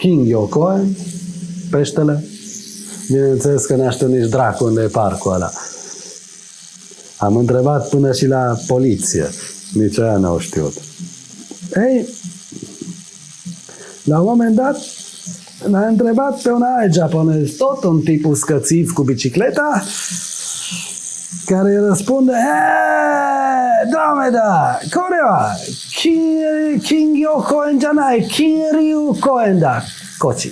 King Yokoen, peștele. Bineînțeles că n-a știut nici dracu unde e parcul ăla. Am întrebat până și la poliție. Nici aia n-au știut. Ei, la un moment dat, l-a întrebat pe un alt japonez, tot un tip uscățiv cu bicicleta, care îi răspunde, Domeda, Korea, King Yokoen janai, King Ryu Koen da, Kochi.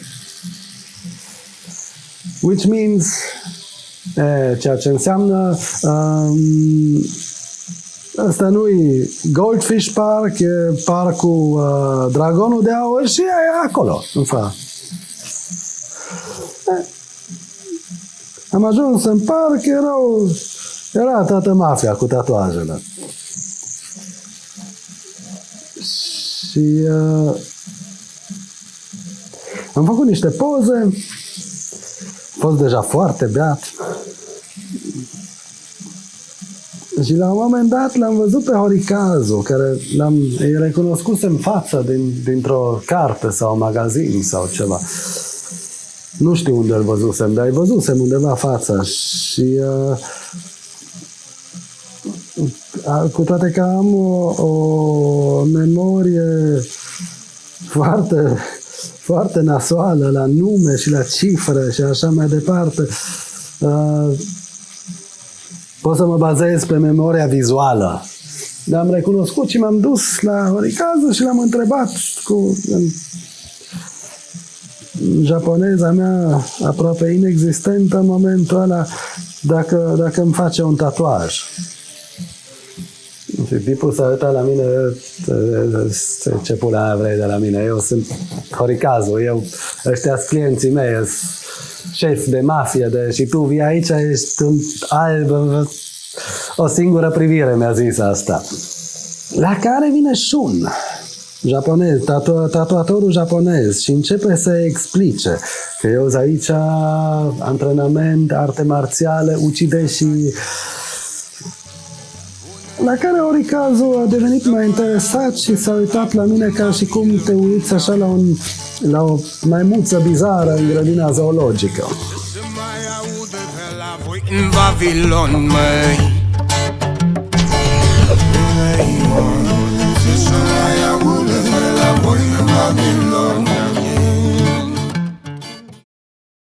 Which means, ceea ce înseamnă, ăsta nu-i Goldfish Park, e parcul Dragonul de Aur și e acolo, în față. Am ajuns în parc, era toată mafia cu tatuajele. Și am făcut niște poze, am fost deja foarte beat. Și la un moment dat l-am văzut pe Horikazu, care îi recunoscusem în față dintr-o carte sau magazin sau ceva. Nu știu unde îl văzusem, dar îi văzusem undeva fața. Și cu toate că am o memorie foarte, foarte nasoală la nume și la cifre și așa mai departe, pot să mă bazez pe memoria vizuală. L-am recunoscut și m-am dus la Horikazu și l-am întrebat cu japoneza mea aproape inexistentă în momentul ăla dacă îmi face un tatuaj. Și tipul s-a uitat la mine, ce pula aia vrei de la mine? Eu sunt Horikazu, ăștia-s clienții mei, șef de mafie, și tu vii aici, ești un alb, o singură privire mi-a zis asta. La care vine Shun, japonez, tatuatorul japonez, și începe să explice că eu sunt aici antrenament, arte marțiale, ucideshi. La care Horikazu a devenit mai interesat și s-a uitat la mine ca și cum te uiți așa la o maimuță bizară în grădina zoologică. În Vavilon, măi. Să mai audă la voi în Vavilon.